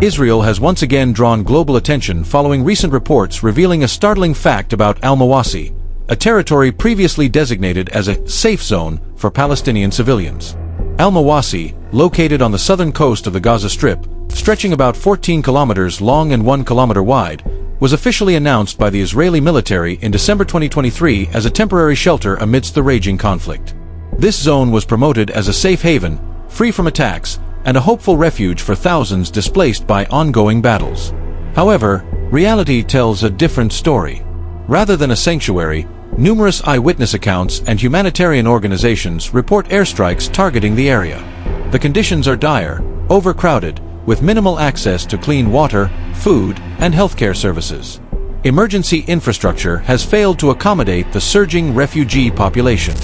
Israel has once again drawn global attention following recent reports revealing a startling fact about Almawasi, a territory previously designated as a safe zone for Palestinian civilians. Almawasi, located on the southern coast of the Gaza Strip, stretching about 14 kilometers long and 1 kilometer wide, was officially announced by the Israeli military in December 2023 as a temporary shelter amidst the raging conflict. This zone was promoted as a safe haven, free from attacks, and a hopeful refuge for thousands displaced by ongoing battles. However, reality tells a different story. Rather than a sanctuary, numerous eyewitness accounts and humanitarian organizations report airstrikes targeting the area. The conditions are dire, overcrowded, with minimal access to clean water, food, and healthcare services. Emergency infrastructure has failed to accommodate the surging refugee population.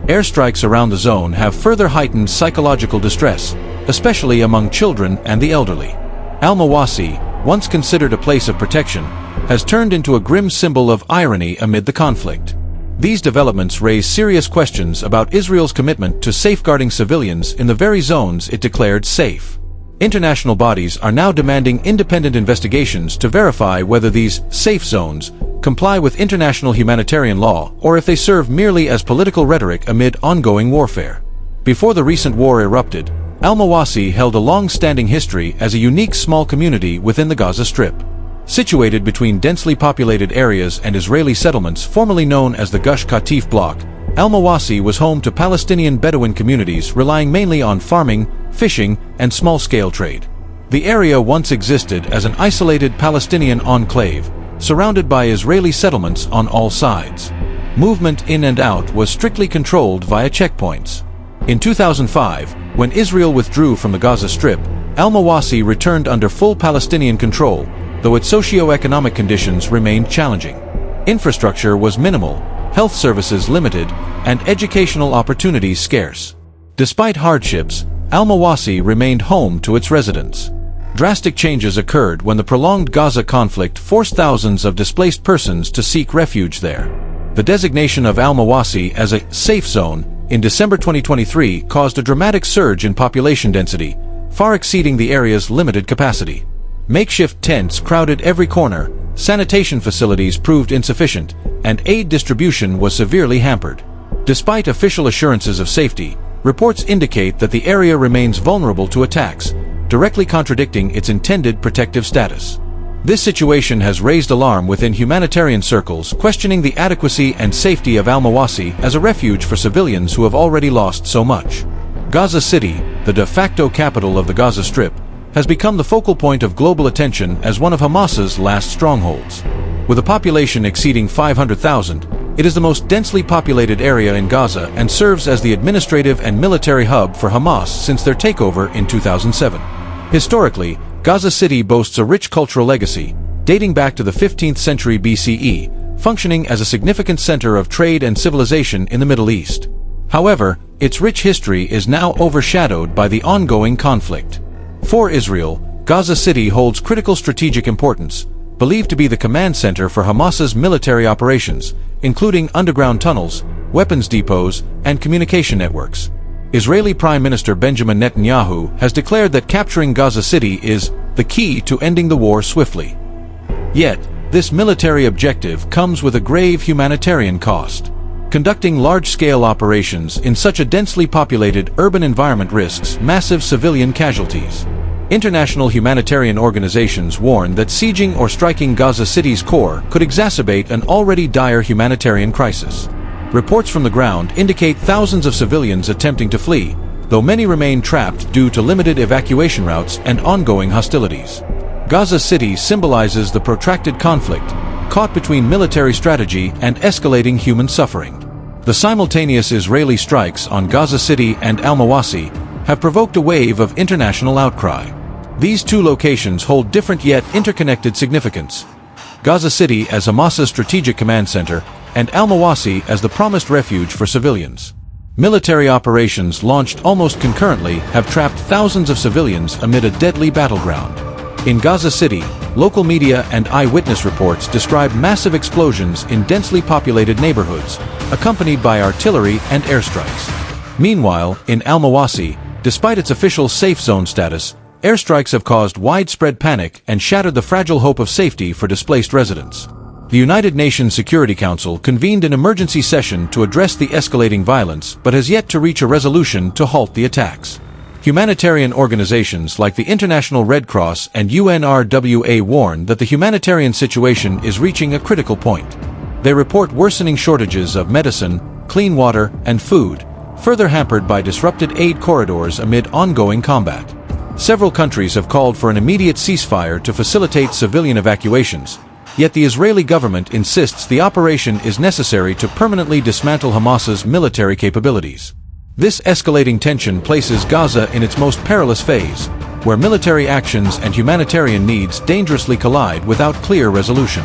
Airstrikes around the zone have further heightened psychological distress, especially among children and the elderly. Almawasi, once considered a place of protection, has turned into a grim symbol of irony amid the conflict. These developments raise serious questions about Israel's commitment to safeguarding civilians in the very zones it declared safe. International bodies are now demanding independent investigations to verify whether these safe zones comply with international humanitarian law or if they serve merely as political rhetoric amid ongoing warfare. Before the recent war erupted, Almawasi held a long-standing history as a unique small community within the Gaza Strip. Situated between densely populated areas and Israeli settlements formerly known as the Gush Katif bloc, Almawasi was home to Palestinian Bedouin communities relying mainly on farming, fishing, and small-scale trade. The area once existed as an isolated Palestinian enclave, surrounded by Israeli settlements on all sides. Movement in and out was strictly controlled via checkpoints. In 2005, when Israel withdrew from the Gaza Strip, Almawasi returned under full Palestinian control, though its socio-economic conditions remained challenging. Infrastructure was minimal, health services limited, and educational opportunities scarce. Despite hardships, Almawasi remained home to its residents. Drastic changes occurred when the prolonged Gaza conflict forced thousands of displaced persons to seek refuge there. The designation of Almawasi as a safe zone in December 2023 caused a dramatic surge in population density, far exceeding the area's limited capacity. Makeshift tents crowded every corner, sanitation facilities proved insufficient, and aid distribution was severely hampered. Despite official assurances of safety, reports indicate that the area remains vulnerable to attacks, directly contradicting its intended protective status. This situation has raised alarm within humanitarian circles, questioning the adequacy and safety of Almawasi as a refuge for civilians who have already lost so much. Gaza City, the de facto capital of the Gaza Strip, has become the focal point of global attention as one of Hamas's last strongholds. With a population exceeding 500,000, it is the most densely populated area in Gaza and serves as the administrative and military hub for Hamas since their takeover in 2007. Historically, Gaza City boasts a rich cultural legacy, dating back to the 15th century BCE, functioning as a significant center of trade and civilization in the Middle East. However, its rich history is now overshadowed by the ongoing conflict. For Israel, Gaza City holds critical strategic importance, believed to be the command center for Hamas's military operations, including underground tunnels, weapons depots, and communication networks. Israeli Prime Minister Benjamin Netanyahu has declared that capturing Gaza City is the key to ending the war swiftly. Yet, this military objective comes with a grave humanitarian cost. Conducting large-scale operations in such a densely populated urban environment risks massive civilian casualties. International humanitarian organizations warn that sieging or striking Gaza City's core could exacerbate an already dire humanitarian crisis. Reports from the ground indicate thousands of civilians attempting to flee, though many remain trapped due to limited evacuation routes and ongoing hostilities. Gaza City symbolizes the protracted conflict, caught between military strategy and escalating human suffering. The simultaneous Israeli strikes on Gaza City and Almawasi have provoked a wave of international outcry. These two locations hold different yet interconnected significance. Gaza City as Hamas's strategic command center, and Almawasi as the promised refuge for civilians. Military operations launched almost concurrently have trapped thousands of civilians amid a deadly battleground. In Gaza City, local media and eyewitness reports describe massive explosions in densely populated neighborhoods, accompanied by artillery and airstrikes. Meanwhile, in Almawasi, despite its official safe zone status, Airstrikes have caused widespread panic and shattered the fragile hope of safety for displaced residents. The United Nations Security Council convened an emergency session to address the escalating violence but has yet to reach a resolution to halt the attacks. Humanitarian organizations like the International Red Cross and UNRWA warn that the humanitarian situation is reaching a critical point. They report worsening shortages of medicine, clean water, and food, further hampered by disrupted aid corridors amid ongoing combat. Several countries have called for an immediate ceasefire to facilitate civilian evacuations, yet the Israeli government insists the operation is necessary to permanently dismantle Hamas's military capabilities. This escalating tension places Gaza in its most perilous phase, where military actions and humanitarian needs dangerously collide without clear resolution.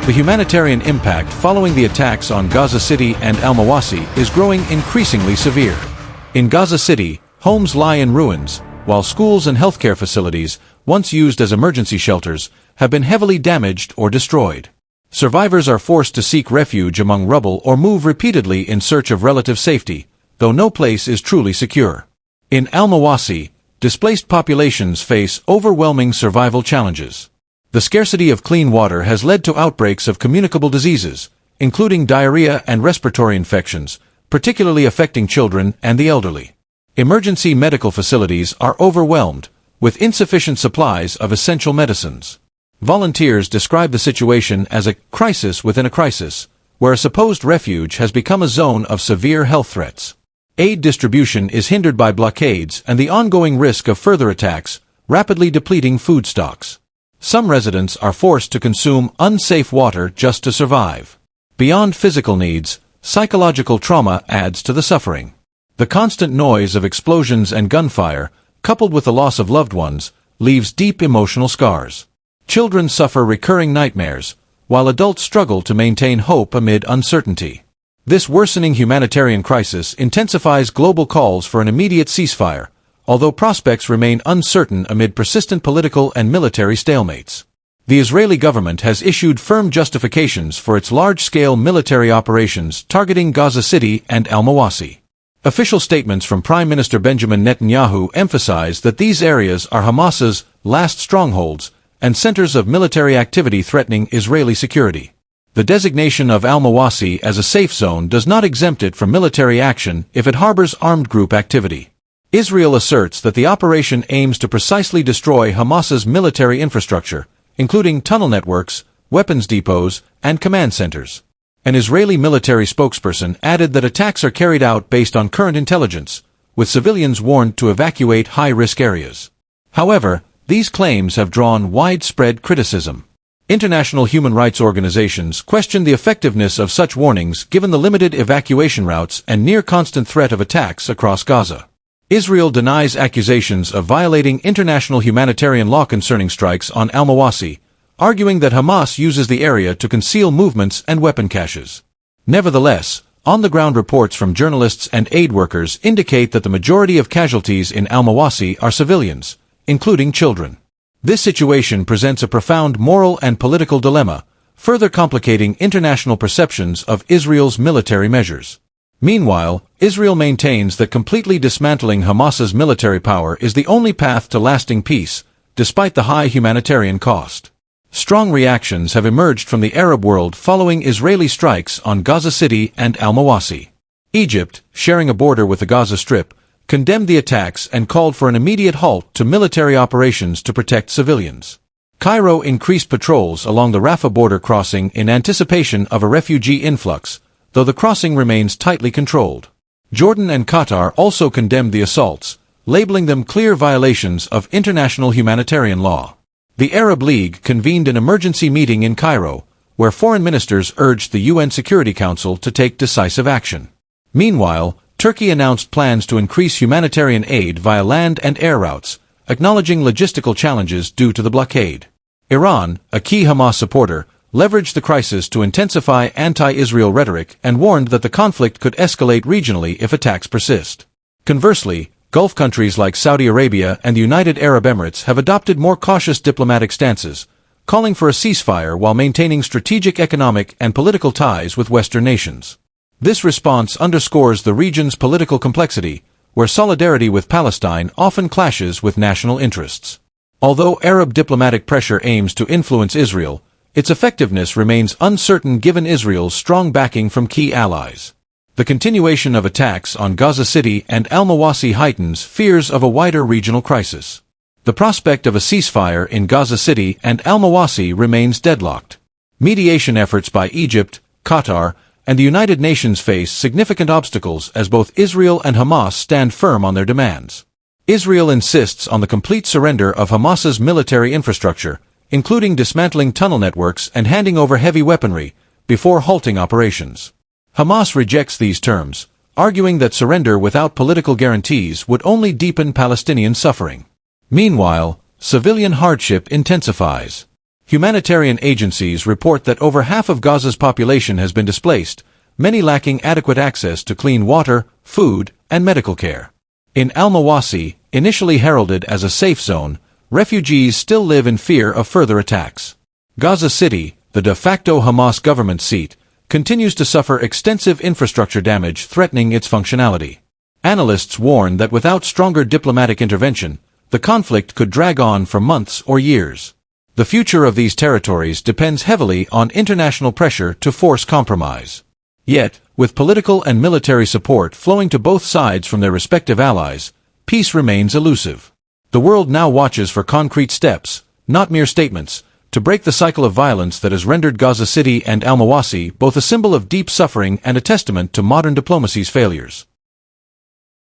The humanitarian impact following the attacks on Gaza City and Almawasi is growing increasingly severe. In Gaza City, homes lie in ruins, while schools and healthcare facilities, once used as emergency shelters, have been heavily damaged or destroyed. Survivors are forced to seek refuge among rubble or move repeatedly in search of relative safety, though no place is truly secure. In Almawasi, displaced populations face overwhelming survival challenges. The scarcity of clean water has led to outbreaks of communicable diseases, including diarrhea and respiratory infections, particularly affecting children and the elderly. Emergency medical facilities are overwhelmed, with insufficient supplies of essential medicines. Volunteers describe the situation as a crisis within a crisis, where a supposed refuge has become a zone of severe health threats. Aid distribution is hindered by blockades and the ongoing risk of further attacks, rapidly depleting food stocks. Some residents are forced to consume unsafe water just to survive. Beyond physical needs, psychological trauma adds to the suffering. The constant noise of explosions and gunfire, coupled with the loss of loved ones, leaves deep emotional scars. Children suffer recurring nightmares, while adults struggle to maintain hope amid uncertainty. This worsening humanitarian crisis intensifies global calls for an immediate ceasefire, although prospects remain uncertain amid persistent political and military stalemates. The Israeli government has issued firm justifications for its large-scale military operations targeting Gaza City and Almawasi. Official statements from Prime Minister Benjamin Netanyahu emphasize that these areas are Hamas's last strongholds and centers of military activity threatening Israeli security. The designation of Almawasi as a safe zone does not exempt it from military action if it harbors armed group activity. Israel asserts that the operation aims to precisely destroy Hamas's military infrastructure, including tunnel networks, weapons depots, and command centers. An Israeli military spokesperson added that attacks are carried out based on current intelligence, with civilians warned to evacuate high-risk areas. However, these claims have drawn widespread criticism. International human rights organizations question the effectiveness of such warnings given the limited evacuation routes and near-constant threat of attacks across Gaza. Israel denies accusations of violating international humanitarian law concerning strikes on Almawasi, arguing that Hamas uses the area to conceal movements and weapon caches. Nevertheless, on-the-ground reports from journalists and aid workers indicate that the majority of casualties in Almawasi are civilians, including children. This situation presents a profound moral and political dilemma, further complicating international perceptions of Israel's military measures. Meanwhile, Israel maintains that completely dismantling Hamas's military power is the only path to lasting peace, despite the high humanitarian cost. Strong reactions have emerged from the Arab world following Israeli strikes on Gaza City and Almawasi. Egypt, sharing a border with the Gaza Strip, condemned the attacks and called for an immediate halt to military operations to protect civilians. Cairo increased patrols along the Rafah border crossing in anticipation of a refugee influx, though the crossing remains tightly controlled. Jordan and Qatar also condemned the assaults, labeling them clear violations of international humanitarian law. The Arab League convened an emergency meeting in Cairo, where foreign ministers urged the UN Security Council to take decisive action. Meanwhile, Turkey announced plans to increase humanitarian aid via land and air routes, acknowledging logistical challenges due to the blockade. Iran, a key Hamas supporter, leveraged the crisis to intensify anti-Israel rhetoric and warned that the conflict could escalate regionally if attacks persist. Conversely, Gulf countries like Saudi Arabia and the United Arab Emirates have adopted more cautious diplomatic stances, calling for a ceasefire while maintaining strategic economic and political ties with Western nations. This response underscores the region's political complexity, where solidarity with Palestine often clashes with national interests. Although Arab diplomatic pressure aims to influence Israel, its effectiveness remains uncertain given Israel's strong backing from key allies. The continuation of attacks on Gaza City and Almawasi heightens fears of a wider regional crisis. The prospect of a ceasefire in Gaza City and Almawasi remains deadlocked. Mediation efforts by Egypt, Qatar, and the United Nations face significant obstacles as both Israel and Hamas stand firm on their demands. Israel insists on the complete surrender of Hamas's military infrastructure, including dismantling tunnel networks and handing over heavy weaponry, before halting operations. Hamas rejects these terms, arguing that surrender without political guarantees would only deepen Palestinian suffering. Meanwhile, civilian hardship intensifies. Humanitarian agencies report that over half of Gaza's population has been displaced, many lacking adequate access to clean water, food, and medical care. In Almawasi, initially heralded as a safe zone, refugees still live in fear of further attacks. Gaza City, the de facto Hamas government seat, continues to suffer extensive infrastructure damage threatening its functionality. Analysts warn that without stronger diplomatic intervention, the conflict could drag on for months or years. The future of these territories depends heavily on international pressure to force compromise. Yet, with political and military support flowing to both sides from their respective allies, peace remains elusive. The world now watches for concrete steps, not mere statements, to break the cycle of violence that has rendered Gaza City and Almawasi both a symbol of deep suffering and a testament to modern diplomacy's failures.